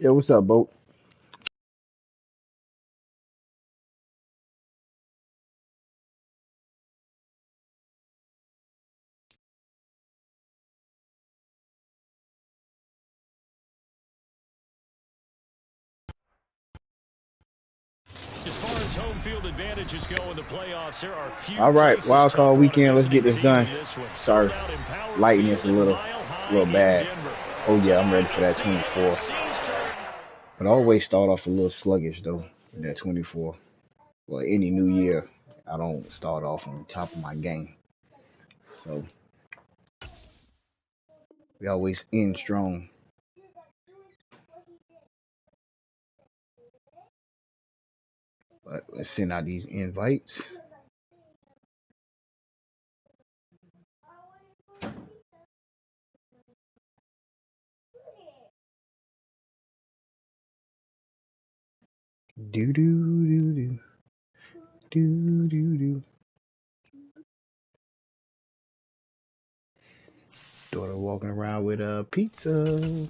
Yo, what's up, Boat? As far as home field advantages go in the playoffs, there are few. All right, Wildcard weekend. Let's get this done. Sorry, lighting is a little bad. Oh yeah, I'm ready for that 24. But I always start off a little sluggish though. In that 24. Well, any new year, I don't start off on top of my game. So we always end strong. But let's send out these invites. Do do do do do do do. Daughter walking around with a pizza. We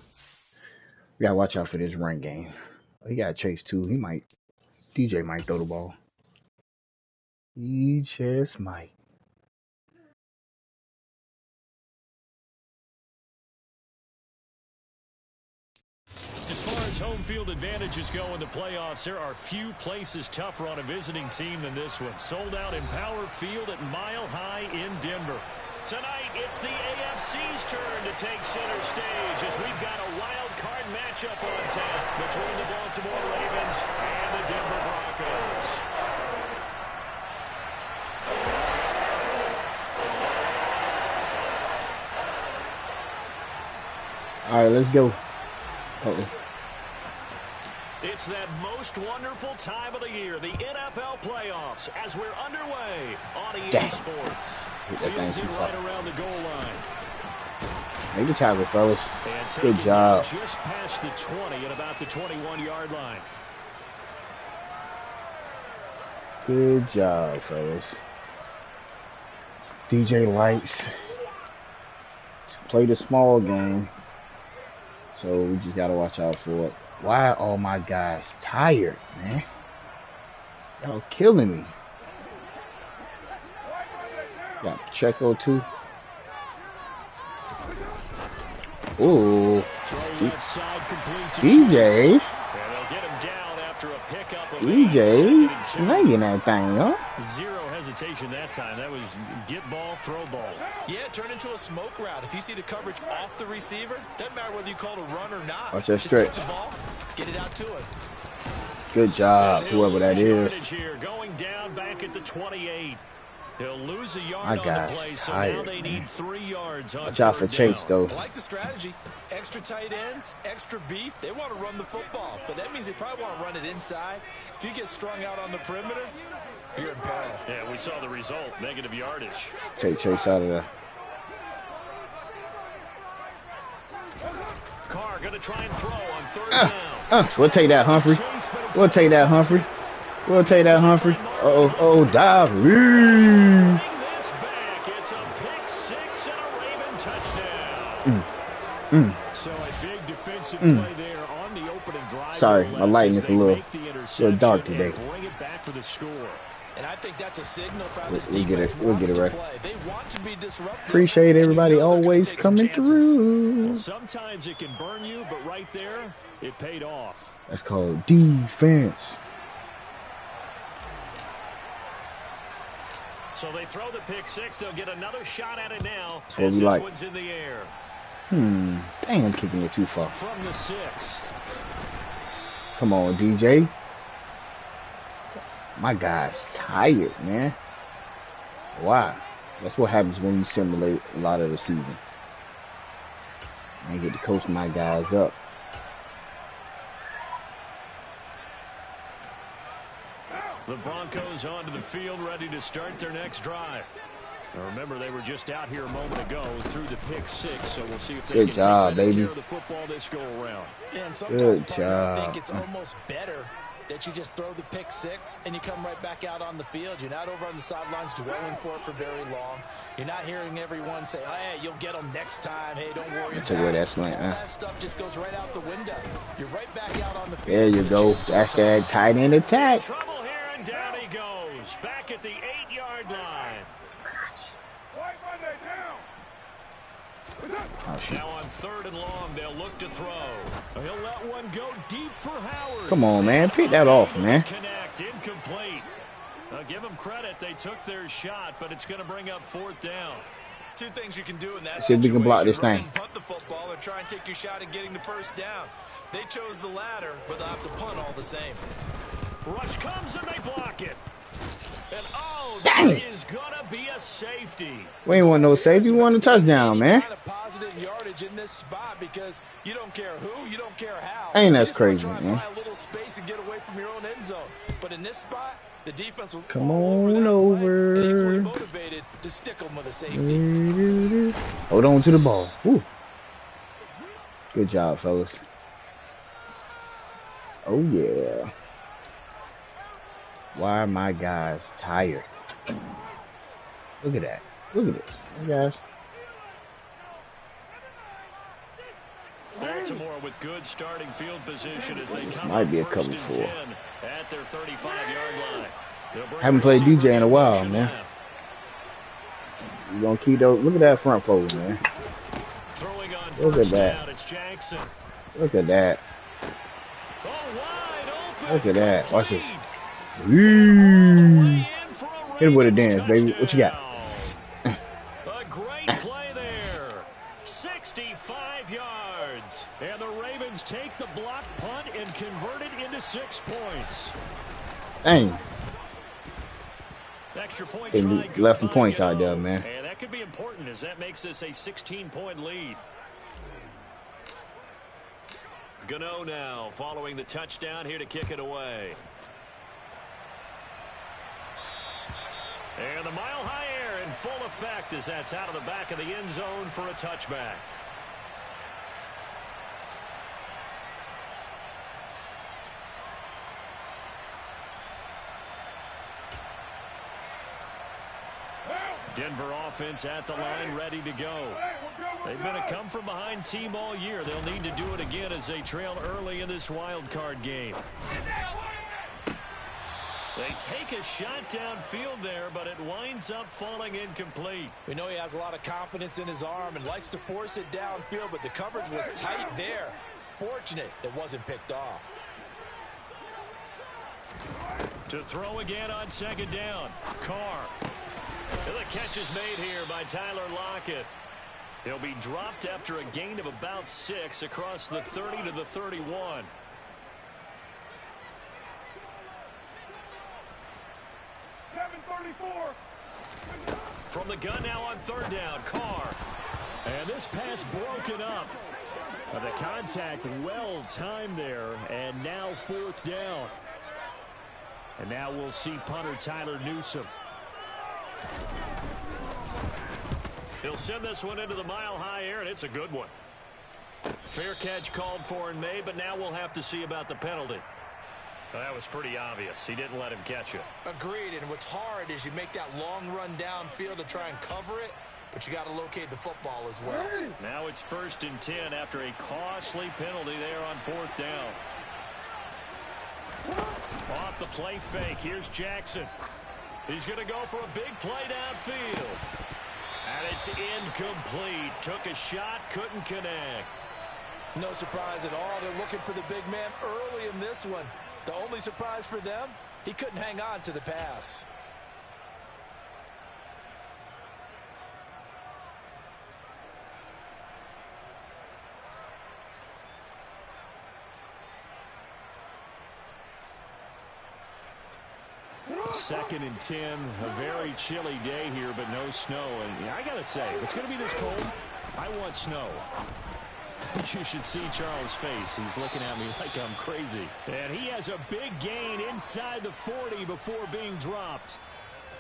gotta watch out for this run game. He got chase too. DJ might throw the ball. He just might. As far as home field advantages go in the playoffs, there are few places tougher on a visiting team than this one. Sold out in Power Field at Mile High in Denver. Tonight, it's the AFC's turn to take center stage as we've got a wild card matchup on tap between the Baltimore Ravens and the Denver Broncos. All right, let's go. It's that most wonderful time of the year, the NFL playoffs, as we're underway on EA Sports. Fields in right around the goal line. Make the tackle, fellas. Good job. Just past the 20 at about the 21-yard line. Good job, fellas. DJ likes to play the small game, so we just gotta watch out for it. Why are all my guys tired, man? Y'all killing me. Got Checo too. Ooh. DJ. DJ snagging that thing, huh? Zero hesitation that time. That was get ball, throw ball. Yeah, turn into a smoke route. If you see the coverage off the receiver, doesn't matter whether you call it a run or not. Watch that stretch. Just take the ball, get it out to it. Good job, whoever that is. Here, going down back at the 28. He'll lose a yard My on guy's the play, so tired, now they need 3 yards on Watch out for Chase, though. I like the strategy. Extra tight ends, extra beef. They want to run the football, but that means they probably want to run it inside. If you get strung out on the perimeter, you're in peril. Yeah, we saw the result. Negative yardage. Take Chase out of there. Carr going to try and throw on third down. We'll take that, Humphrey. We'll take that, Humphrey. We'll take that, Humphrey. Uh-oh, dive. This back. It's a pick six and a Raven touchdown. So a big defensive play there on the opening drive. Sorry, my lighting is a little dark today. Bring it back for the score. And I think that's a signal for this We'll get it right. They want to be disruptive. Appreciate everybody always coming through. Well, sometimes it can burn you, but right there, it paid off. That's called defense. So they throw the pick six. They'll get another shot at it now. That's what we like. This one's in the air. Damn, kicking it too far. From the 6. Come on, DJ. My guy's tired, man. Why? That's what happens when you simulate a lot of the season. I get to coach my guys up. The Broncos onto the field, ready to start their next drive. Now remember, they were just out here a moment ago through the pick six, so we'll see if they can take care of the football this go around. Yeah, and sometimes I think it's almost better that you just throw the pick six and you come right back out on the field. You're not over on the sidelines dwelling for it for very long. You're not hearing everyone say, hey, you'll get them next time. Hey, don't worry. Take away that slant, all that stuff just goes right out the window. You're right back out on the field. There you go. That's that tight end attack. Trouble here, and down he goes. Back at the 8-yard line. Oh, now on 3rd and long, they'll look to throw. He'll let one go deep for Howard. Come on, man. Pick that off, man. Connect, incomplete. I'll give them credit. They took their shot, but it's going to bring up 4th down. Two things you can do in that See if we can block this run thing. and punt the football or try and take your shot at getting the first down. They chose the latter, but they'll have to punt all the same. Rush comes and they block it. And oh, Dang. that is going to be a safety. We ain't want no safety. We want a touchdown, man. Kind of positive yardage in this spot because you don't care who, you don't care how. Ain't that You just crazy, want to try man. and buy a little space and get away from your own end zone. But in this spot, the defense was Come all on that over. play, and equally motivated to stick them with a safety. Hold on to the ball. Woo. Good job, fellas. Oh, yeah. Why are my guys tired? Look at that. Look at this. You guys. Baltimore with good starting field position as they come Might be a up cover 1st and 4. 10 at their 35-yard line. Haven't played DJ in a while, man. You gonna keep those? Look at that front fold, man. Throwing on Look at 1st that. down, it's Jackson. Look at that. Oh, wide open. Look at that. Watch this. Complete. Woo. Way in for a Hit him with a Ravens dance, baby. What you got? touchdown. A great play there. 65 yards. And the Ravens take the block punt and convert it into 6 points. Dang. Extra point They try, left some good points by out there, Gano. man. And that could be important as that makes this a 16-point lead. Gano now following the touchdown here to kick it away. And the mile-high air in full effect as that's out of the back of the end zone for a touchback. Denver offense at the line, ready to go. They've been a come-from-behind team all year. They'll need to do it again as they trail early in this wild card game. They take a shot downfield there, but it winds up falling incomplete. We know he has a lot of confidence in his arm and likes to force it downfield, but the coverage was tight there. Fortunate it wasn't picked off. To throw again on 2nd down. Carr. The catch is made here by Tyler Lockett. He'll be dropped after a gain of about 6 across the 30 to the 31. From the gun now on 3rd down, Carr. And this pass broken up. The contact well timed there, and now 4th down. And now we'll see punter Tyler Newsome. He'll send this one into the mile-high air, and it's a good one. Fair catch called for and made, but now we'll have to see about the penalty. Well, that was pretty obvious. He didn't let him catch it. Agreed, and what's hard is you make that long run downfield to try and cover it, but you got to locate the football as well. Now it's 1st and 10 after a costly penalty there on 4th down. Off the play fake, here's Jackson. He's going to go for a big play downfield. And it's incomplete. Took a shot, couldn't connect. No surprise at all. They're looking for the big man early in this one. The only surprise for them, he couldn't hang on to the pass. Second and 10, a very chilly day here, but no snow. And I got to say, if it's going to be this cold, I want snow. You should see Charles' face. He's looking at me like I'm crazy. And he has a big gain inside the 40 before being dropped.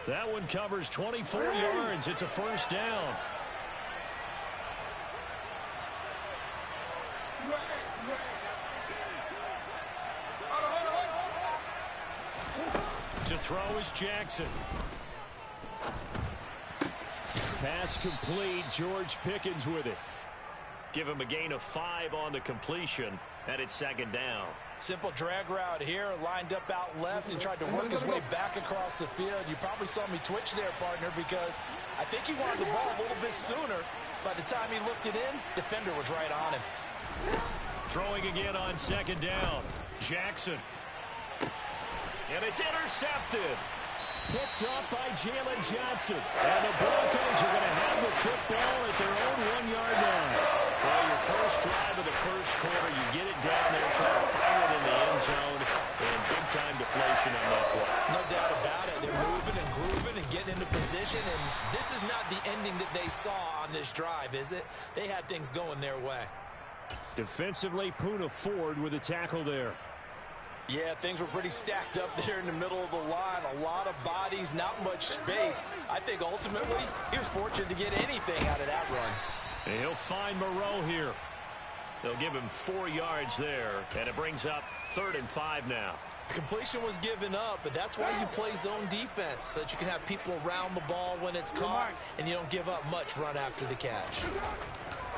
That one covers 24 yards. It's a 1st down. To throw is Jackson. Pass complete. George Pickens with it. Give him a gain of 5 on the completion, and it's second down. Simple drag route here, lined up out left and tried to work his way back across the field. You probably saw me twitch there, partner, because I think he wanted the ball a little bit sooner. By the time he looked it in, defender was right on him. Throwing again on second down. Jackson. And it's intercepted. Picked up by Jalen Johnson. And the Broncos are going to have the football at their own 1-yard line. Well, your first drive of the first quarter, you get it down there, try to fire it in the end zone, and big-time deflation on that play. No doubt about it. They're moving and grooving and getting into position, and this is not the ending that they saw on this drive, is it? They had things going their way. Defensively, Poona Ford with a tackle there. Yeah, things were pretty stacked up there in the middle of the line. A lot of bodies, not much space. I think ultimately he was fortunate to get anything out of that run. And he'll find Moreau here. They'll give him 4 yards there, and it brings up 3rd and 5 now. The completion was given up, but that's why you play zone defense, so that you can have people around the ball when it's caught, and you don't give up much run after the catch.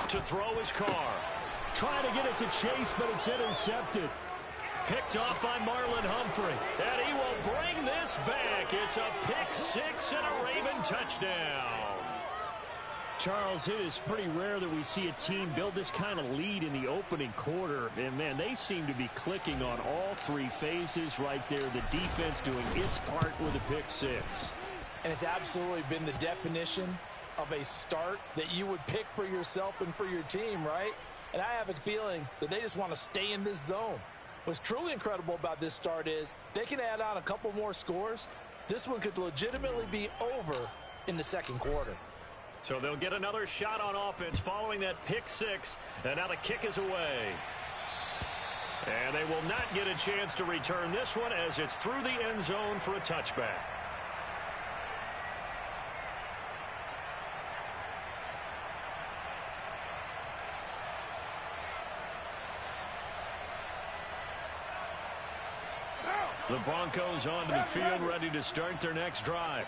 To throw his Carr. Trying to get it to Chase, but it's intercepted. Picked off by Marlon Humphrey. And he will bring this back. It's a pick 6 and a Raven touchdown. Charles, it is pretty rare that we see a team build this kind of lead in the opening quarter. And, man, they seem to be clicking on all 3 phases right there. The defense doing its part with a pick 6. And it's absolutely been the definition of a start that you would pick for yourself and for your team, right? And I have a feeling that they just want to stay in this zone. What's truly incredible about this start is they can add on a couple more scores. This one could legitimately be over in the second quarter. So they'll get another shot on offense following that pick 6, and now the kick is away. And they will not get a chance to return this one as it's through the end zone for a touchback. The Broncos onto the field, ready to start their next drive.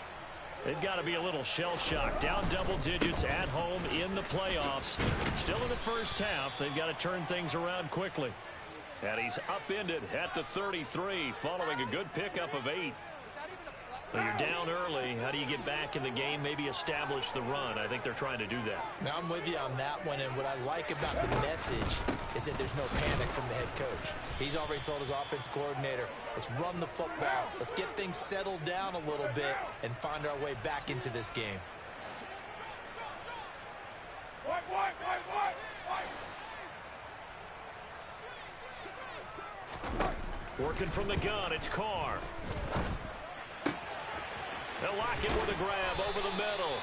They've got to be a little shell-shocked. Down double digits at home in the playoffs. Still in the first half. They've got to turn things around quickly. And he's upended at the 33 following a good pickup of 8. Well, you're down early. How do you get back in the game? Maybe establish the run. I think they're trying to do that. Now, I'm with you on that one, and what I like about the message is that there's no panic from the head coach. He's already told his offensive coordinator, let's run the football. Let's get things settled down a little bit and find our way back into this game. Working from the gun, it's Carr. They'll lock it with a grab over the middle.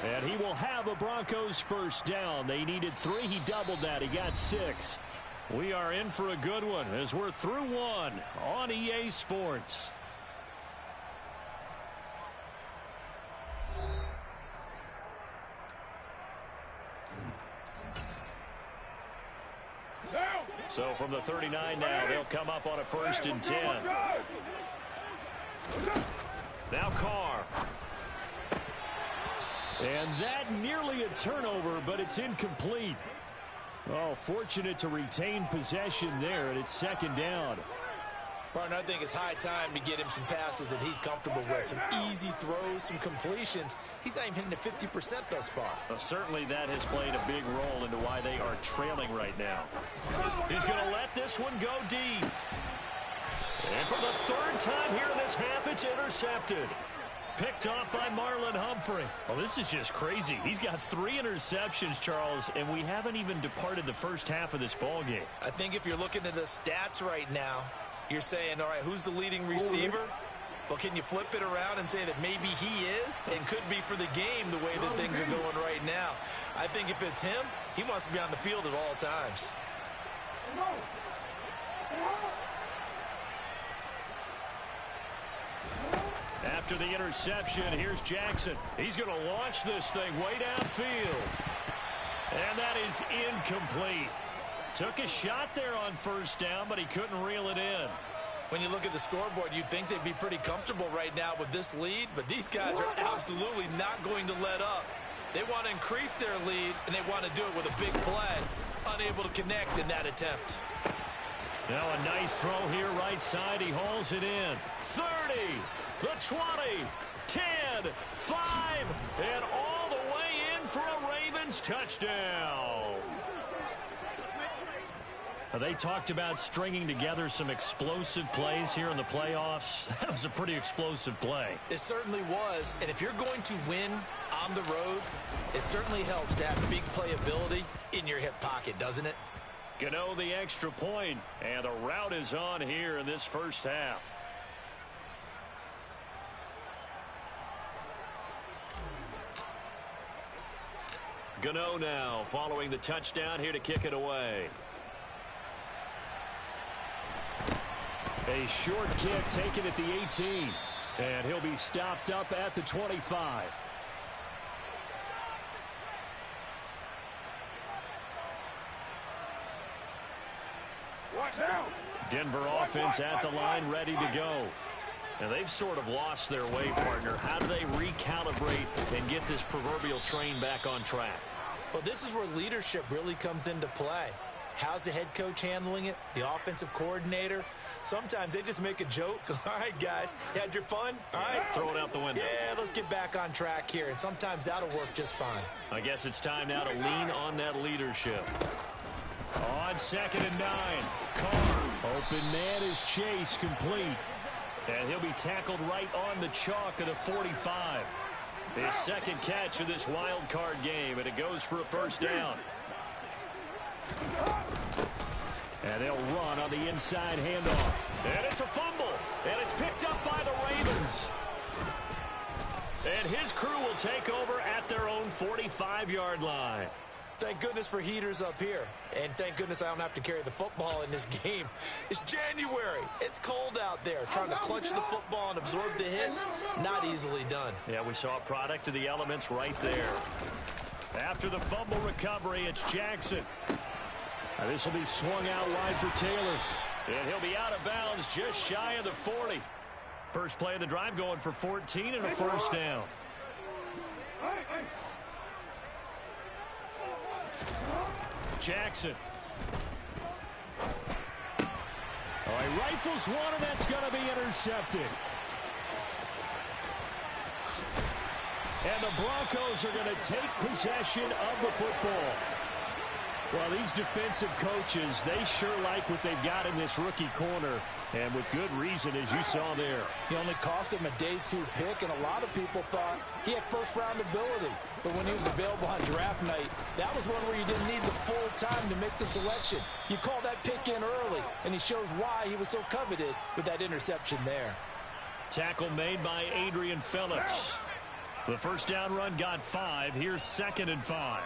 And he will have a Broncos first down. They needed 3. He doubled that. He got 6. We are in for a good one as we're through 1 on EA Sports. So from the 39 now, they'll come up on a 1st and 10. Now Carr. And that nearly a turnover, but it's incomplete. Oh, fortunate to retain possession there, and it's second down. Partner, I think it's high time to get him some passes that he's comfortable with. Some easy throws, some completions. He's not even hitting the 50% thus far. Well, certainly that has played a big role into why they are trailing right now. He's going to let this one go deep. And for the 3rd time here in this half, it's intercepted. Picked off by Marlon Humphrey. Well, this is just crazy. He's got 3 interceptions, Charles, and we haven't even departed the first half of this ballgame. I think if you're looking at the stats right now, you're saying, all right, who's the leading receiver? Well, can you flip it around and say that maybe he is and could be for the game the way that things are going right now? I think if it's him, he wants to be on the field at all times. After the interception, here's Jackson. He's going to launch this thing way downfield. And that is incomplete. Took a shot there on first down, but he couldn't reel it in. When you look at the scoreboard, you'd think they'd be pretty comfortable right now with this lead, but these guys are absolutely not going to let up. They want to increase their lead, and they want to do it with a big play. Unable to connect in that attempt. Now a nice throw here right side. He hauls it in. 30, the 20, 10, 5, and all the way in for a Ravens touchdown. They talked about stringing together some explosive plays here in the playoffs. That was a pretty explosive play. It certainly was, and if you're going to win on the road, it certainly helps to have big playability in your hip pocket, doesn't it? Gano the extra point, and the route is on here in this first half. Gano now following the touchdown here to kick it away. A short kick taken at the 18, and he'll be stopped up at the 25. What now? Denver offense at the line, ready to go. And they've sort of lost their way, partner. How do they recalibrate and get this proverbial train back on track? Well, this is where leadership really comes into play. How's the head coach handling it? The offensive coordinator? Sometimes they just make a joke. All right, guys, you had your fun? All right. Throw it out the window. Yeah, let's get back on track here. And sometimes that'll work just fine. I guess it's time now to lean on that leadership. On 2nd and 9. Carr. Open man is Chase, complete. And he'll be tackled right on the chalk of the 45. His second catch of this wild card game, and it goes for a first down. And they'll run on the inside handoff. And it's a fumble. And it's picked up by the Ravens. And his crew will take over at their own 45-yard line. Thank goodness for heaters up here. And thank goodness I don't have to carry the football in this game. It's January. It's cold out there. Trying to clutch the football and absorb the hits, not easily done. Yeah, we saw a product of the elements right there. After the fumble recovery, it's Jackson. Now this will be swung out wide for Taylor. And he'll be out of bounds just shy of the 40. First play of the drive going for 14 and a first down. Jackson. Oh, he rifles one, and that's going to be intercepted. And the Broncos are going to take possession of the football. Well, these defensive coaches, they sure like what they've got in this rookie corner, and with good reason, as you saw there. He only cost him a day 2 pick, and a lot of people thought he had first-round ability. But when he was available on draft night, that was one where you didn't need the full time to make the selection. You call that pick in early, and he shows why he was so coveted with that interception there. Tackle made by Adrian Phillips. The first down run got 5. Here's 2nd and 5.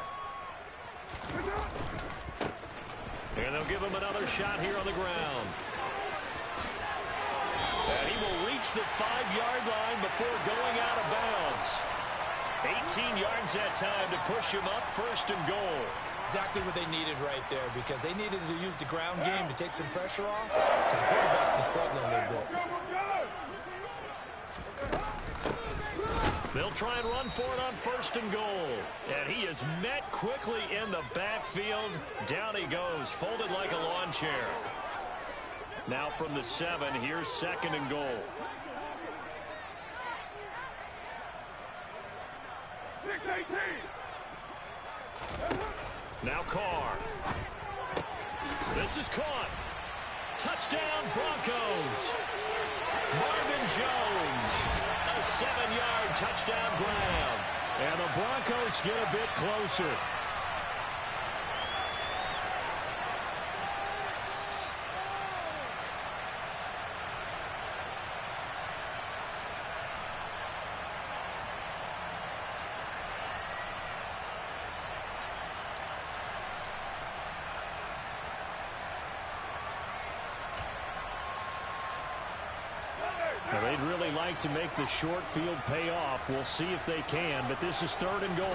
And they'll give him another shot here on the ground. And he will reach the 5-yard line before going out of bounds. 18 yards that time to push him up, 1st and goal. Exactly what they needed right there, because they needed to use the ground game to take some pressure off, because the quarterback's been struggling a little bit. They'll try and run for it on 1st and goal. And he is met quickly in the backfield. Down he goes, folded like a lawn chair. Now from the 7, here's 2nd and goal. 6-18. Now Carr. This is caught. Touchdown Broncos. Marvin Jones. A 7-yard touchdown grab. And the Broncos get a bit closer. Now, they'd really like to make the short field pay off. We'll see if they can, but this is 3rd and goal.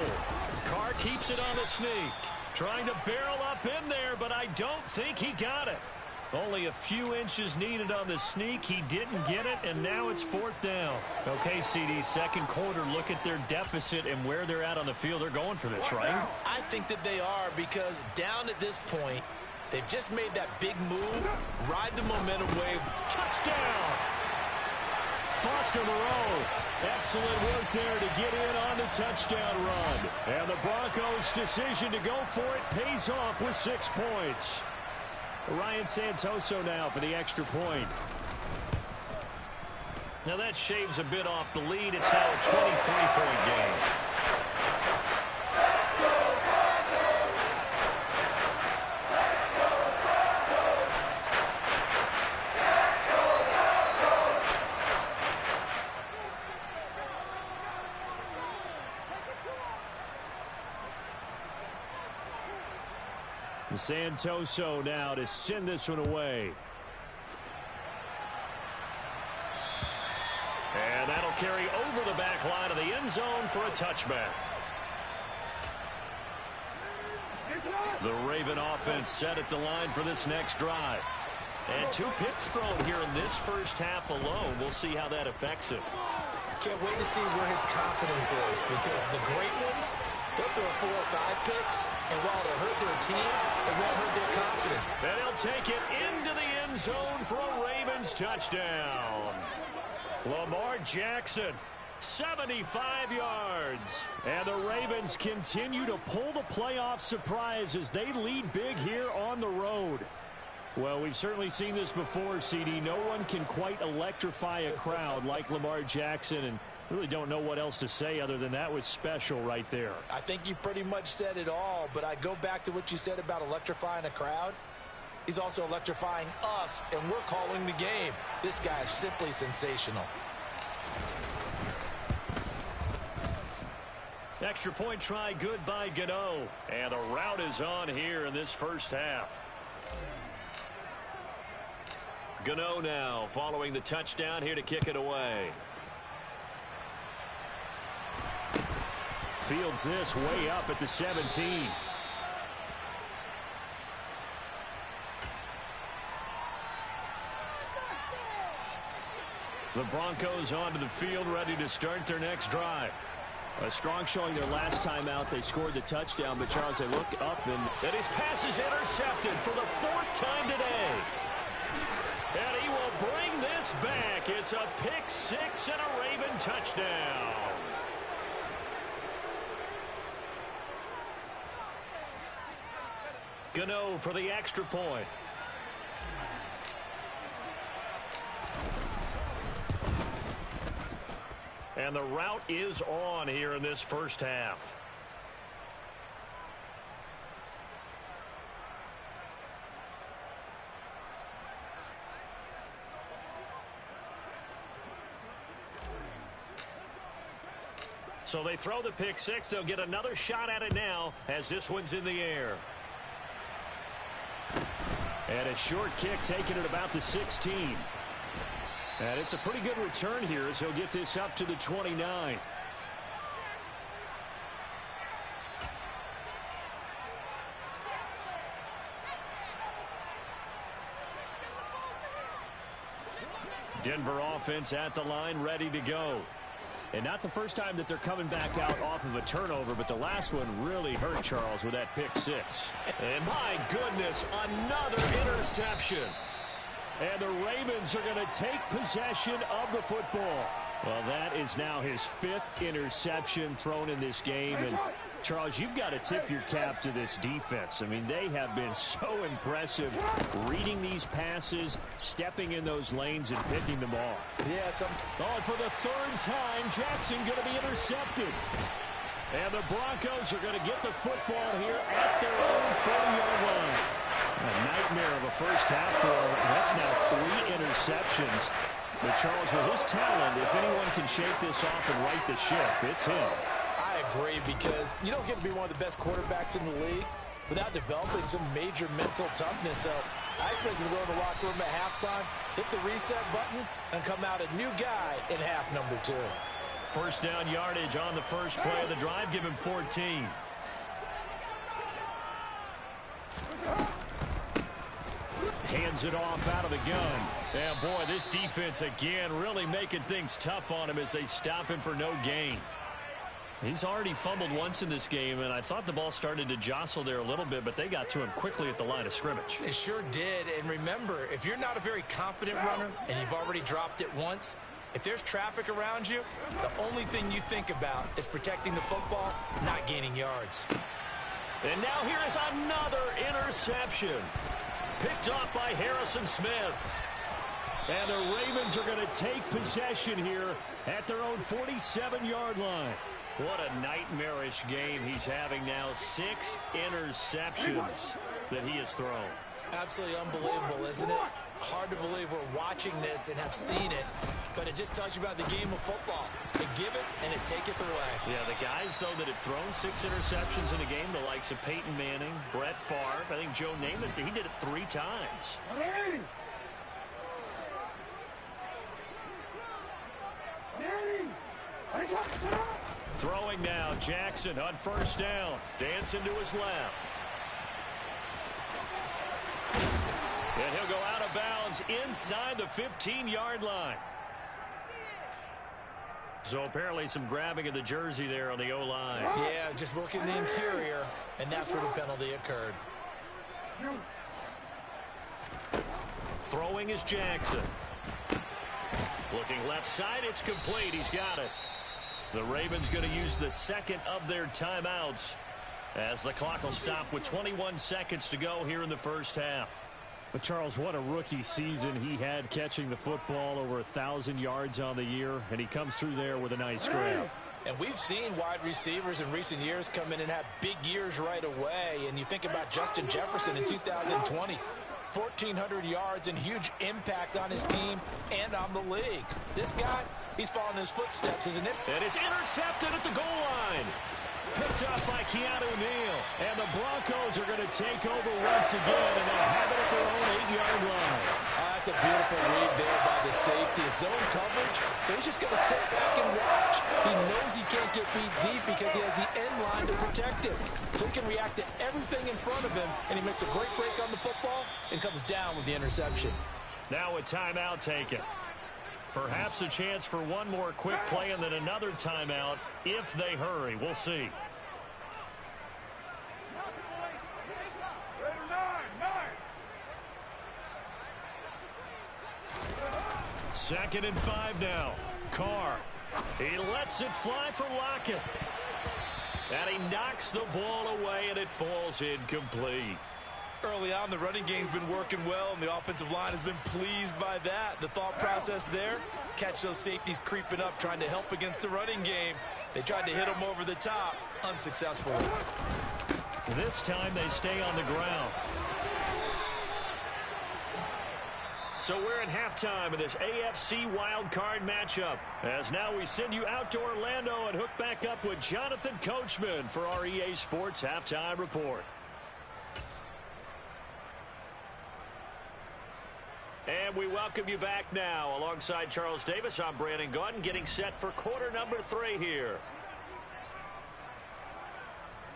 Carr keeps it on the sneak. Trying to barrel up in there, but I don't think he got it. Only a few inches needed on the sneak. He didn't get it, and now it's 4th down. Okay, CD, second quarter, look at their deficit and where they're at on the field. They're going for this, right? I think that they are, because down at this point, they've just made that big move, ride the momentum wave. Touchdown! Foster Moreau. Excellent work there to get in on the touchdown run. And the Broncos' decision to go for it pays off with 6 points. Ryan Santoso now for the extra point. Now that shaves a bit off the lead. It's now a 23-point game. Santoso now to send this one away. And that'll carry over the back line of the end zone for a touchback. The Raven offense set at the line for this next drive. And 2 picks thrown here in this first half alone. We'll see how that affects him. Can't wait to see where his confidence is, because the great ones, they'll throw 4 or 5 picks, and while they'll hurt their team, it won't hurt their confidence. And he'll take it into the end zone for a Ravens touchdown. Lamar Jackson, 75 yards. And the Ravens continue to pull the playoff surprise as they lead big here on the road. Well, we've certainly seen this before, CD. No one can quite electrify a crowd like Lamar Jackson, and really don't know what else to say other than that was special right there. I think you pretty much said it all, but I go back to what you said about electrifying a crowd. He's also electrifying us, and we're calling the game. This guy is simply sensational. Extra point try good by Gano. And the route is on here in this first half. Gano now following the touchdown here to kick it away. Fields this way up at the 17. The Broncos onto the field, ready to start their next drive. A strong showing their last time out. They scored the touchdown, but Charles, they look up and his pass is intercepted for the 4th time today. And he will bring this back. It's a pick 6 and a Raven touchdown. Gano for the extra point. And the route is on here in this first half. So they throw the pick 6. They'll get another shot at it now as this one's in the air. And a short kick taken at about the 16. And it's a pretty good return here as he'll get this up to the 29. Denver offense at the line, ready to go. And not the first time that they're coming back out off of a turnover, but the last one really hurt Charles with that pick 6. And my goodness, another interception. And the Ravens are going to take possession of the football. Well, that is now his 5th interception thrown in this game. And, Charles, you've got to tip your cap to this defense. I mean, they have been so impressive reading these passes, stepping in those lanes, and picking them off. Yeah, for the 3rd time, Jackson going to be intercepted. And the Broncos are going to get the football here at their own 40-yard line. A nightmare of a first half for him. That's now 3 interceptions. But Charles, with his talent, if anyone can shake this off and right the ship, it's him. I agree, because you don't get to be one of the best quarterbacks in the league without developing some major mental toughness. So I expect him to go in the locker room at halftime, hit the reset button, and come out a new guy in half number 2. First down yardage on the first play of the drive. Give him 14. hands it off out of the gun. And boy, this defense again really making things tough on him as they stop him for no gain. He's already fumbled once in this game, and I thought the ball started to jostle there a little bit, but they got to him quickly at the line of scrimmage. They sure did. And remember, if you're not a very confident runner and you've already dropped it once, if there's traffic around you, the only thing you think about is protecting the football, not gaining yards. And now here is another interception. Picked off by Harrison Smith. And the Ravens are going to take possession here at their own 47-yard line. What a nightmarish game he's having now. 6 interceptions that he has thrown. Absolutely unbelievable, isn't it? Hard to believe we're watching this and have seen it, but it just tells you about the game of football. They give it and it taketh away. Yeah, the guys, though, that have thrown 6 interceptions in a game, the likes of Peyton Manning, Brett Favre, I think Joe Namath, he did it 3 times. Throwing now, Jackson on first down. Dancing to his left. And he'll go out of bounds inside the 15-yard line. So apparently some grabbing of the jersey there on the O-line. Yeah, just working the interior, and that's where the penalty occurred. Throwing is Jackson. Looking left side, it's complete. He's got it. The Ravens going to use the second of their timeouts as the clock will stop with 21 seconds to go here in the first half. But Charles, what a rookie season he had catching the football, over 1,000 yards on the year, and he comes through there with a nice grab. And we've seen wide receivers in recent years come in and have big years right away. And you think about Justin Jefferson in 2020. 1,400 yards and huge impact on his team and on the league. This guy, he's following his footsteps, isn't it? And it's intercepted at the goal line. Picked up by Keanu Neal. And the Broncos are going to take over once again, and they'll have it at their own 8-yard line. That's a beautiful read there by the safety. Zone coverage, so he's just going to sit back and watch. He knows he can't get beat deep because he has the end line to protect him. So he can react to everything in front of him, and he makes a great break on the football and comes down with the interception. Now a timeout taken. Perhaps a chance for one more quick play and then another timeout if they hurry. We'll see. Second and 5 now. Carr. He lets it fly for Lockett. And he knocks the ball away, and it falls incomplete. Early on, the running game's been working well, and the offensive line has been pleased by that. The thought process there, catch those safeties creeping up, trying to help against the running game. They tried to hit them over the top, unsuccessfully. This time they stay on the ground. So we're at halftime of this AFC Wildcard matchup. As now we send you out to Orlando and hook back up with Jonathan Coachman for our EA Sports Halftime Report. And we welcome you back now. Alongside Charles Davis, I'm Brandon Gaudin, getting set for quarter number 3 here.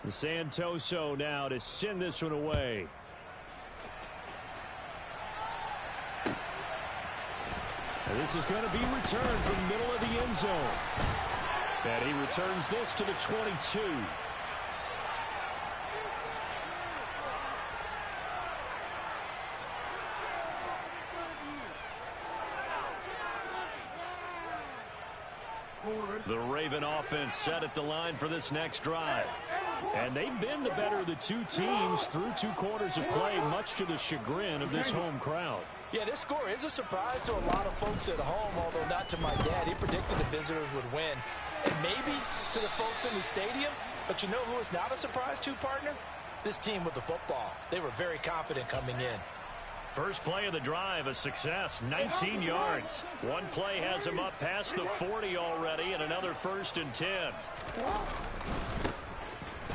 Santoso now to send this one away. And this is going to be returned from the middle of the end zone. And he returns this to the 22. The Raven offense set at the line for this next drive. And they've been the better of the two teams through 2 quarters of play, much to the chagrin of this home crowd. Yeah, this score is a surprise to a lot of folks at home, although not to my dad. He predicted the visitors would win. And maybe to the folks in the stadium, but you know who is not a surprise to, partner? This team with the football. They were very confident coming in. First play of the drive, a success, 19 yards. One play has him up past the 40 already, and another 1st and 10.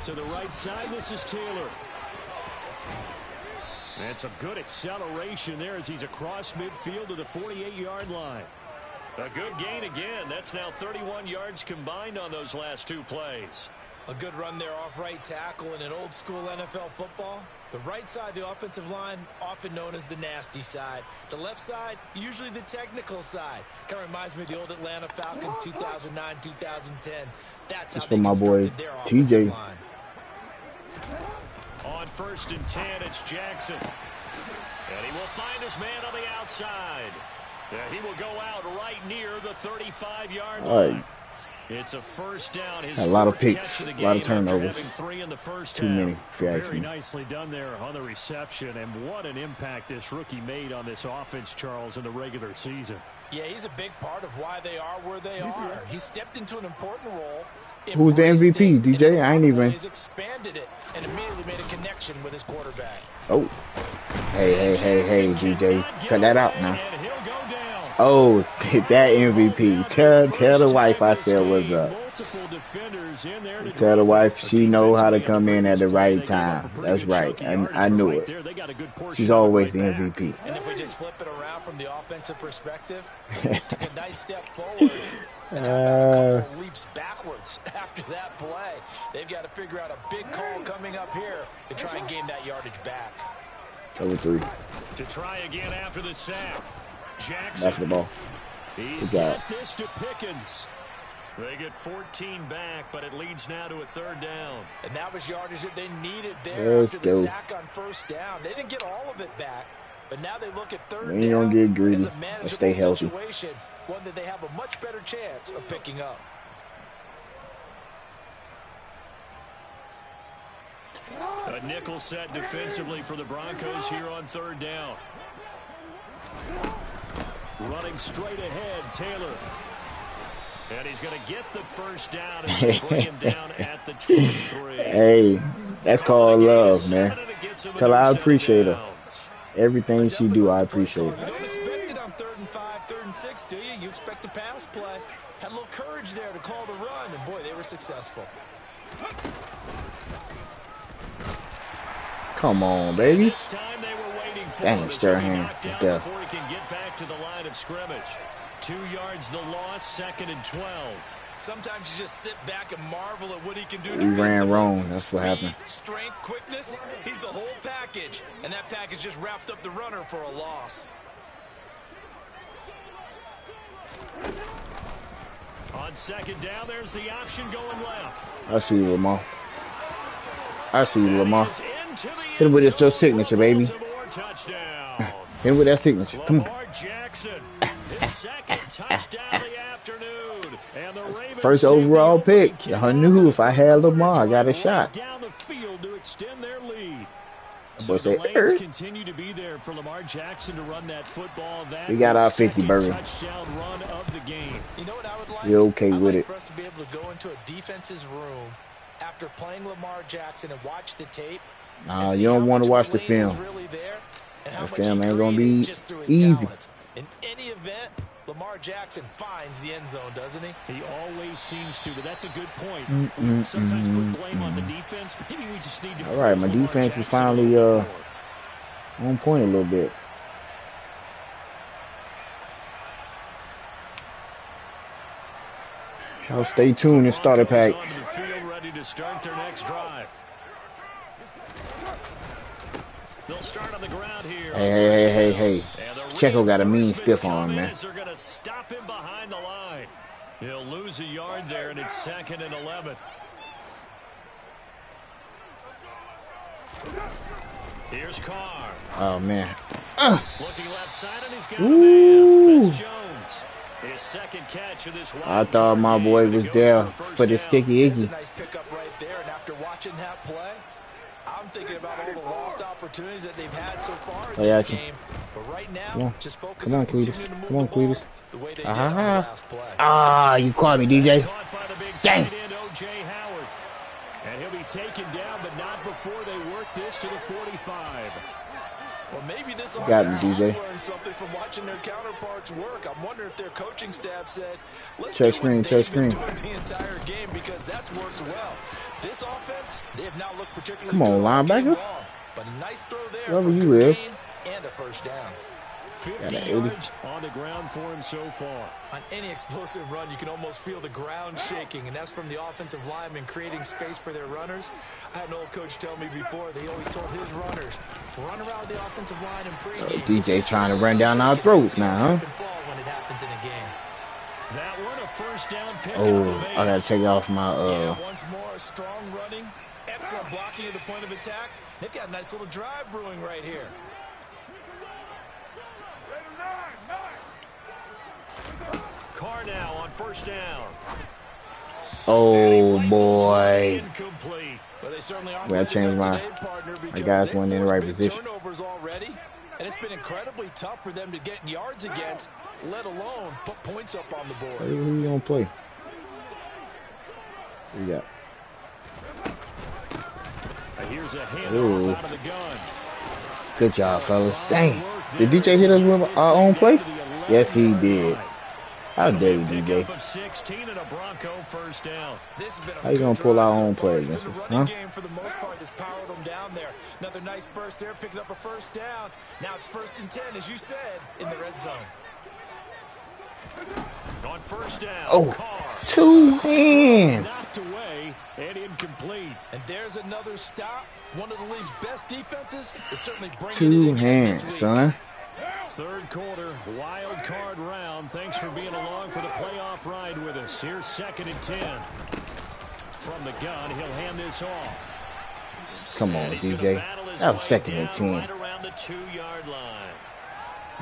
To the right side, this is Taylor. And some good acceleration there as he's across midfield to the 48-yard line. A good gain again. That's now 31 yards combined on those last 2 plays. A good run there off right tackle in an old school NFL football. The right side of the offensive line, often known as the nasty side. The left side, usually the technical side. Kind of reminds me of the old Atlanta Falcons 2009, 2010. That's how they constructed their offensive line. On 1st and 10, it's Jackson. And he will find his man on the outside. He will go out right near the 35-yard line. It's a first down. A lot of picks, a lot of turnovers. Too many, if you ask me. Very nicely done there on the reception, and what an impact this rookie made on this offense, Charles, in the regular season. Yeah, he's a big part of why they are where they are. He stepped into an important role. Who's the MVP, DJ? I ain't even. He's expanded it and immediately made a connection with his quarterback. Oh, hey, DJ, cut that out now. Oh, that MVP. Tell the wife I said what's up. Tell the wife she know how to come in at the right time. That's right. I knew it. She's always the MVP. And if we just flip it around from the offensive perspective, take a nice step forward and have a couple leaps backwards after that play. They've got to figure out a big call coming up here to try and gain that yardage back. Cover 3. To try again after the sack. Jackson. That's the ball. He's got this to Pickens. They get 14 back, but it leads now to a 3rd down. And that was yardage that they needed there after the sack on 1st down. They didn't get all of it back, but now they look at 3rd down. We ain't gonna get greedy. Let's stay healthy. One that they have a much better chance of picking up. A nickel set defensively for the Broncos here on 3rd down. Running straight ahead, Taylor. And he's going to get the 1st down and bring him down at the 23. Hey, that's called love, man. Tell her I appreciate her. Everything she do, I appreciate You don't expect it on 3rd and 5, 3rd and 6, do you? You expect a pass play. Had a little courage there to call the run, and boy, they were successful. Come on, baby. This time they were waiting for Dang, Sturhan. before he can get back to the line of scrimmage. 2 yards the loss, 2nd and 12. Sometimes you just sit back and marvel at what he can do. We ran wrong. That's what happened. Strength, quickness, he's the whole package. And that package just wrapped up the runner for a loss. On 2nd down, there's the option going left. I see you, Lamar. I see you, Lamar. Hit him with your signature, baby. Hit him with that signature. Come on. Jackson, his 2nd touchdown of the afternoon. And the Ravens 1st overall pick. I knew if I had Lamar, I got a shot. Down the field to extend their lead. So the lanes continue to be there for Lamar Jackson to run that football. We got our 50 burger. Touchdown run of the game. You know what I would like? You're okay with it. For us to be able to go into a defense's room after playing Lamar Jackson and watch the tape. Nah, you don't want to watch the film. The film ain't going to be easy. In any event, Lamar Jackson finds the end zone, doesn't he? He always seems to, but that's a good point. Sometimes put blame on the defense. Maybe we just need to. All right, my defense is finally on point a little bit. Y'all stay tuned and Starterpack. Ready to start their next drive. They'll start on the ground here. Hey. Checo got a mean stiff arm, man. They're going to stop him behind the line. He'll lose a yard there, and it's 2nd and 11. Here's Carr. Oh, man. Looking left side, and he's got a man. That's Jones. His 2nd catch of this. I thought my boy was there for the sticky icky. Nice pickup right there, and after watching that play, I'm thinking about all the lost opportunities that they've had so far in this game. But right now, just focus on continuing to move the ball the way they did on the last play. You caught me, DJ. Dang. And he'll be taken down, but not before they work this to the 45. Well, maybe this got me, DJ. Learned something from watching their counterparts work. I'm wondering if their coaching staff said, "Let's check do screen, what check they've screen." been doing the entire game because that's worked well." This offense, they have not looked particularly Come on, good linebacker. long, but a nice throw there Whoever for you good is. gain and a 1st down. 50 yards on the ground for him so far. On any explosive run, you can almost feel the ground shaking, and that's from the offensive linemen creating space for their runners. I had an old coach tell me before, they always told his runners, run around the offensive line and pregame. DJ trying to run down our throats now, huh? When it happens in a game. That one a first down pick. Oh, I gotta take off my Yeah, once more, strong running, excellent blocking at the point of attack. They've got a nice little drive brewing right here. Carr now on first down. Oh boy. Incomplete. Well, they certainly are. Well, I changed my guys weren't in the right position. Turnovers already, and it's been incredibly tough for them to get yards against, let alone put points up on the board. Who you gonna play? Who you got? Here's a handoff out of the gun. Good job, fellas. Dang. Did DJ hit us with our own play? Yes, he did. How dare you, DJ? How you gonna pull our own play against us, huh? For the most part, that's powered them down there. Another nice burst there, picking up a first down. Now it's 1st and 10, as you said, in the red zone. On first down, oh, 2 hands. Knocked away and incomplete. And there's another stop. One of the league's best defenses is certainly bringing 2 hands, son. Third quarter, wild card round. Thanks for being along for the playoff ride with us. Here's 2nd and 10. From the gun, he'll hand this off. Come on, DJ. That was 2nd and 10. Right around the 2-yard line.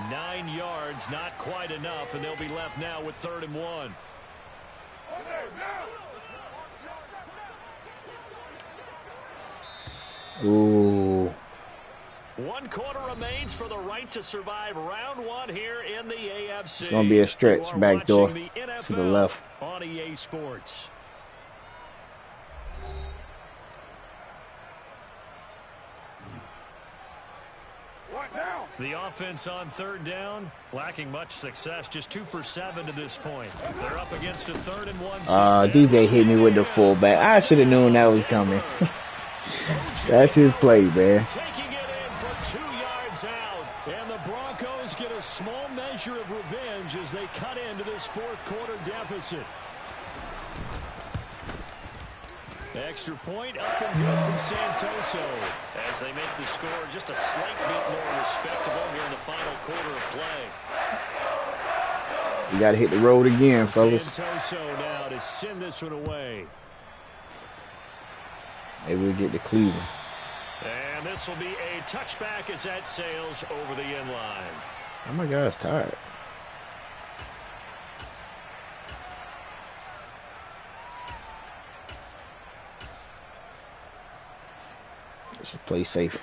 9 yards, not quite enough, and they'll be left now with 3rd and 1. Ooh. 1 quarter remains for the right to survive round 1 here in the AFC. It's gonna be a stretch back door to the left. On EA Sports. The offense on 3rd down, lacking much success, just 2 for 7 to this point. They're up against a 3rd and 1. DJ hit me with the fullback. I should have known that was coming. That's his play, man. Taking it in for 2 yards out, and the Broncos get a small measure of revenge as they cut into this 4th quarter deficit. Extra point up and good from Santoso as they make the score just a slight bit more respectable here in the final quarter of play. You got to hit the road again, fellas. Santoso now to send this one away. Maybe we'll get to Cleveland. And this will be a touchback as that sails over the end line. Oh my God, it's tired. Let's just play safe.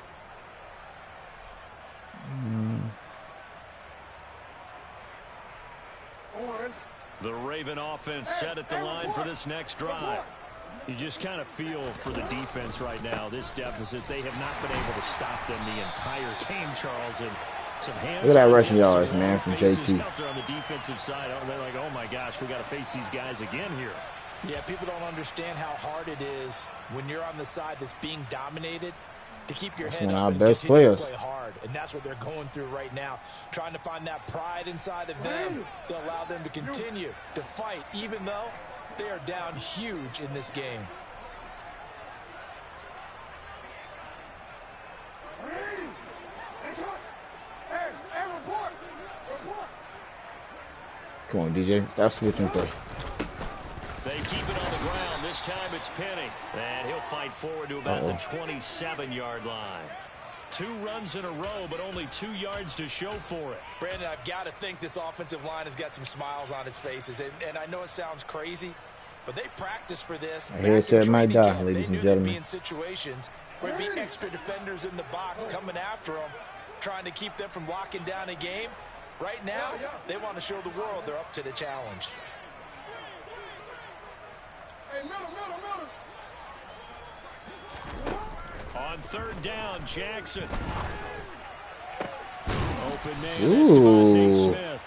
The Raven offense set at the line for this next drive. You just kind of feel for the defense right now. This deficit, they have not been able to stop them the entire game, Charles. And some hands. Look at that rushing yards, man, from JT. Out there on the defensive side, they're like, oh my gosh, we got to face these guys again here. Yeah, people don't understand how hard it is when you're on the side that's being dominated to keep your head up and continue to play hard. And that's what they're going through right now, trying to find that pride inside of them to allow them to continue to fight, even though they are down huge in this game. Come on, DJ. Stop switching play. They keep it on the ground. This time it's Penny. And he'll fight forward to about the 27-yard line. 2 runs in a row, but only 2 yards to show for it. Brandon, I've got to think this offensive line has got some smiles on its faces. And I know it sounds crazy, but they practice for this. I hear it said might die, ladies and gentlemen. Be in situations where there'd be extra defenders in the box coming after them, trying to keep them from locking down a game. Right now, they want to show the world they're up to the challenge. On 3rd down, Jackson. Open man, that's Devontae Smith.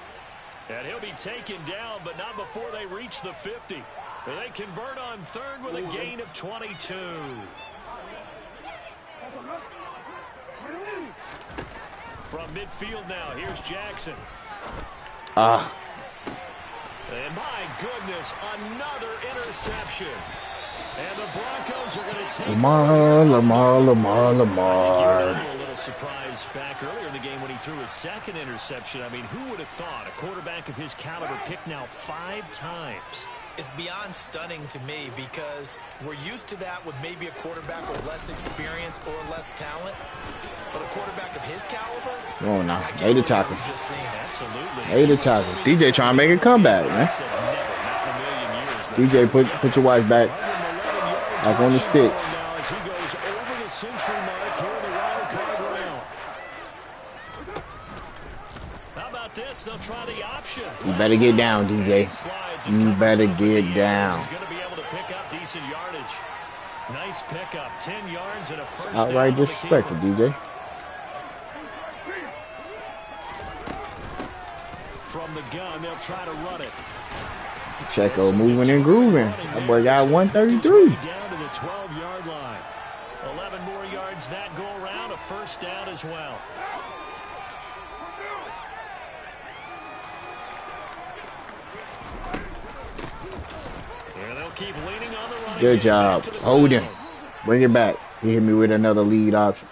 And he'll be taken down, but not before they reach the 50. They convert on 3rd with a gain of 22. From midfield now, here's Jackson. Ah. And my goodness, another interception. And the Broncos are going to take Lamar. a little surprise back earlier in the game when he threw his second interception. I mean, who would have thought a quarterback of his caliber picked now 5 times? It's beyond stunning to me because we're used to that with maybe a quarterback with less experience or less talent. But a quarterback of his caliber? Oh, no. Hey, the tackle. Absolutely. Hey, the tackle. DJ trying to make a comeback, man. DJ, put your wife back on the sticks. As he goes over the century mark here in the wildcard round. How about this? They'll try the option. You better get down, DJ. You better get down. He's going to be able to pick up decent yardage. Nice pickup. 10 yards and a first down. Outright disrespectful, DJ. From the gun, they'll try to run it. Checo moving and grooving. That boy got 133. Down to the 12-yard line. 11 more yards that go around. A first down as well. And they'll keep leaning on the running. Good job. Hold him. Bring it back. He hit me with another lead option.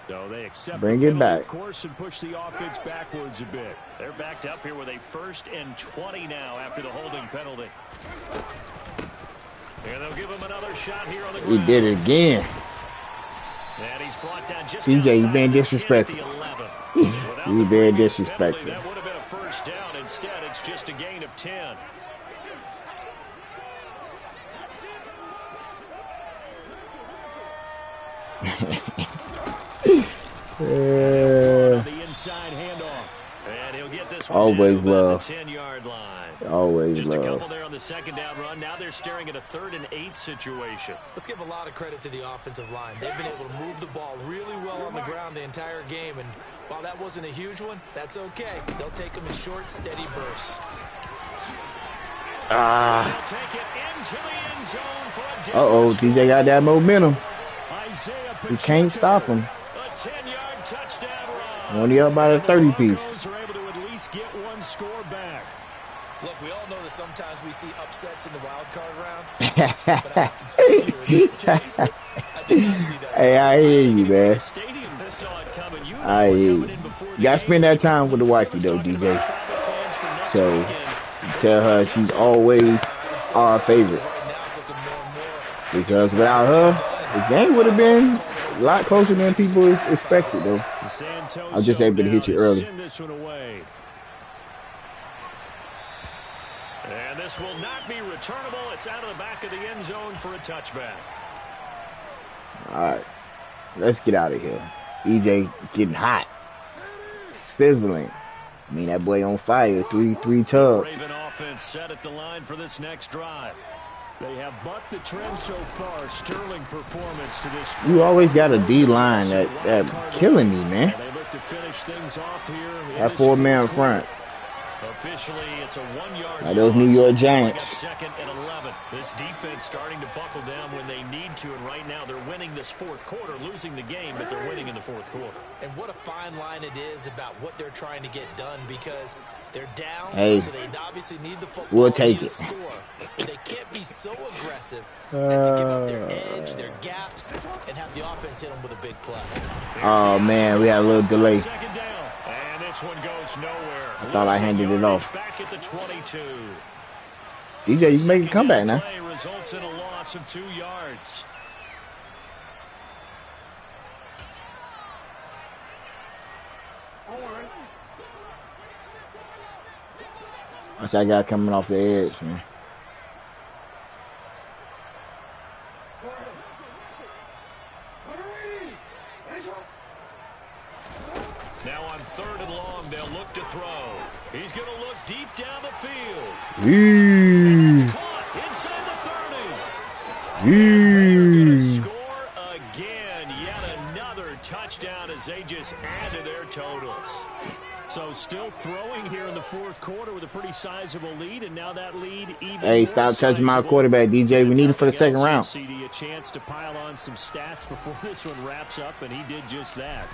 So they accept Bring it back. of course, and push the offense backwards a bit. They're backed up here with a 1st and 20 now after the holding penalty. And they'll give him another shot here on the ground. He did it again. And he's brought down just DJ, you been disrespectful. You been disrespectful. That would have been a first down. Instead, it's just a gain of 10. The inside handoff. And he'll get this one always love. 10-yard line. Always just love. A couple there on the second down run. Now they're staring at a 3rd and 8 situation. Let's give a lot of credit to the offensive line. They've been able to move the ball really well on the ground the entire game. And while that wasn't a huge one, that's okay. They'll take them in short, steady bursts. They'll take it into the end zone for a DJ got that momentum. You can't stop him. A 10-yard touchdown run. Only up by the 30-piece. Broncos are able to at least get one score back. Look, we all know that sometimes we see upsets in the wild card round. But I have to tell you, in this case, I did not see that. Hey, I hear you, man. I hear you. You gotta spend that time with the wifey, though, DJ. So, tell her she's always our favorite. Because without her, this game would have been a lot closer than people expected, though. I was just able to hit you early. And this will not be returnable. It's out of the back of the end zone for a touchback. All right, let's get out of here. EJ getting hot, sizzling. I mean, that boy on fire. Three tubs. Raven offense set at the line for this next drive. They have bucked the trend so far. Sterling performance to this. You always got a D line that killing me, man. They look to finish things off here. That 4-man front. Officially, it's a 1-yard. Like those New York Giants. 2nd and 11. This defense starting to buckle down when they need to, and right now they're winning this 4th quarter, losing the game, but they're winning in the 4th quarter. And what a fine line it is about what they're trying to get done because they're down, so they obviously need the football. We'll take it. Score, but they can't be so aggressive as to give up their edge, their gaps, and have the offense hit them with a big play. Oh man, we had a little delay. And this one goes nowhere. I thought I handed it off. Back at the 22. DJ, you can make a comeback now. Results in a loss of 2 yards. Watch that guy coming off the edge, man. Now on 3rd and long, they'll look to throw. He's going to look deep down the field. And it's caught inside the 30. Score again. Yet another touchdown as they just add to their totals. So still throwing here in the fourth quarter with a pretty sizable lead, and now that lead even Hey, stop touching my quarterback, DJ. We need it for the second round. CD, a chance to pile on some stats before this one wraps up, and he did just that.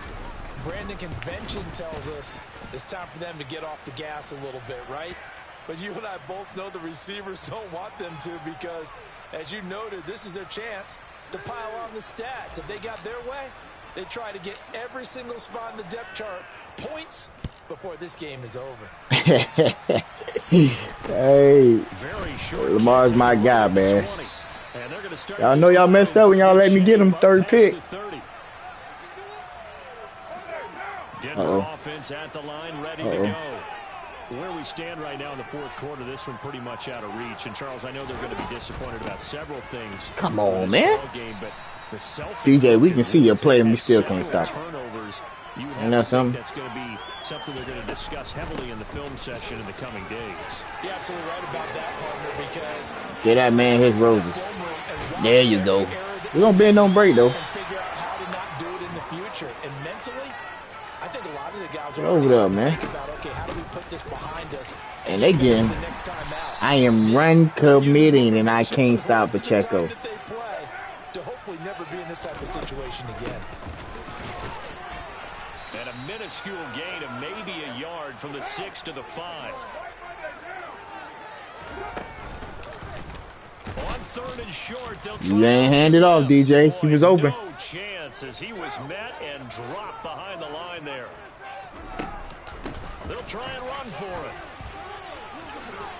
Brandon, convention tells us it's time for them to get off the gas a little bit, right? But you and I both know the receivers don't want them to because, as you noted, this is their chance to pile on the stats. If they got their way, they try to get every single spot in the depth chart points before this game is over. Hey, Lamar's my guy, man. Y'all know y'all messed up when y'all let me get him third pick. Denver offense at the line, ready to go. Where we stand right now in the fourth quarter, this one pretty much out of reach. And Charles, I know they're going to be disappointed about several things. Come on, man. Game, but DJ, we can see your play and we still can't stop it. And that's something that's going to be something they're going to discuss heavily in the film session in the coming days. You're absolutely right about that, partner, because get that man his roses. There you go. We're going to bend don't break, though. And figure out how to not do it in the future. And mentally, I think a lot of the guys are over there, man. About, okay, how do we put this behind us? And again, I am run committing and I can't stop Pacheco. To hopefully never be in this type of situation again. And a minuscule gain of maybe a yard from the 6 to the 5. On third and short, you ain't handed off, DJ. He was open. No chance as he was met and dropped behind the line there. They'll try and run for it.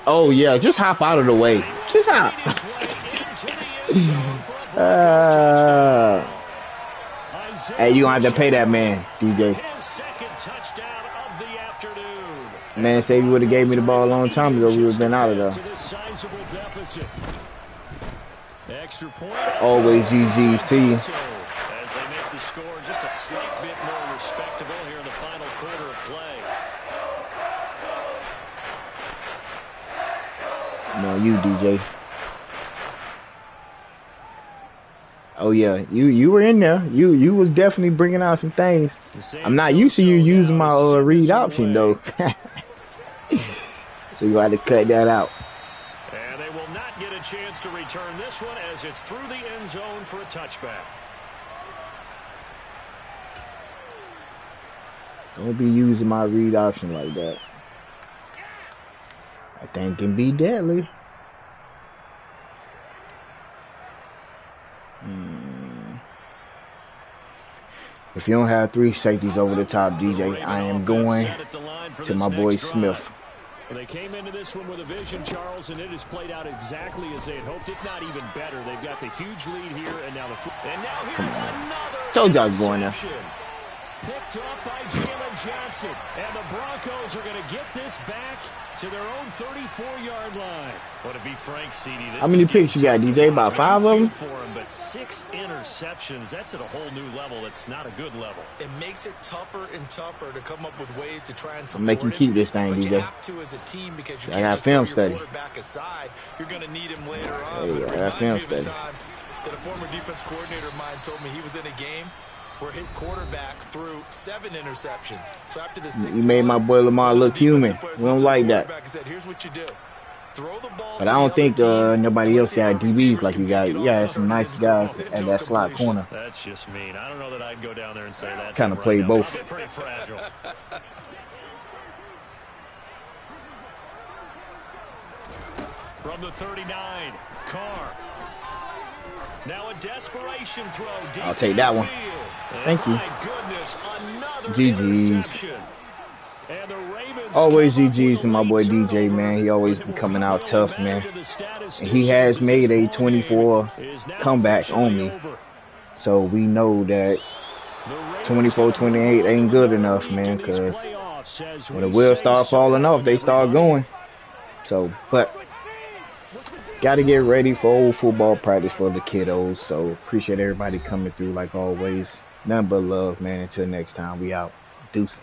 Oh, yeah. Just hop out of the way. Just hop. Hey, you gonna have to pay that man, DJ. Man, say you would have gave me the ball a long time ago, we would have been out of there. Always GG's to you. As they make the score just a slight bit more respectable here in the final quarter of play. No, you, DJ. Oh yeah, you were in there. You was definitely bringing out some things. I'm not used to you using my read option though. So you had to cut that out. And they will not get a chance to return this one as it's through the end zone for a touchback. Don't be using my read option like that. That thing can be deadly. If you don't have three safeties over the top, DJ, I am going to my boy Smith. They came into this one with a vision, Charles, and it has played out exactly as they had hoped, if not even better. They've got the huge lead here, and now here's another. Told y'all going there. Picked up by Jalen Johnson, and the Broncos are going to get this back to their own 34-yard line. But to be frank, CD, how many picks you got, DJ? About 5 of them? For him, but 6 interceptions. That's at a whole new level. It's not a good level. It makes it tougher and tougher to come up with ways to try and support make him keep this thing, but DJ. You have to as a team because you I got film study. Quarterback aside, you're going to need him later on. Hey, I got film study. That a former defense coordinator of mine told me he was in a game where his quarterback threw 7 interceptions. So after the 6th, you made my boy Lamar look human. We don't like that. Said, here's what you do. Throw the ball but I don't think nobody else got DBs like you got. You got some nice guys at that slot corner. That's just mean. I don't know that I'd go down there and say that. Kind of play both. Pretty fragile. From the 39, Carr. Now a desperation throw. I'll take that one. Thank you. GG's. Always GG's to my boy DJ, man. He always been coming out tough, man. And he has made a 24 comeback on me. So we know that 24-28 ain't good enough, man, because when the wheels start falling off, they start going. So, but got to get ready for old football practice for the kiddos. So appreciate everybody coming through like always. Nothing but love, man. Until next time, we out. Deuces.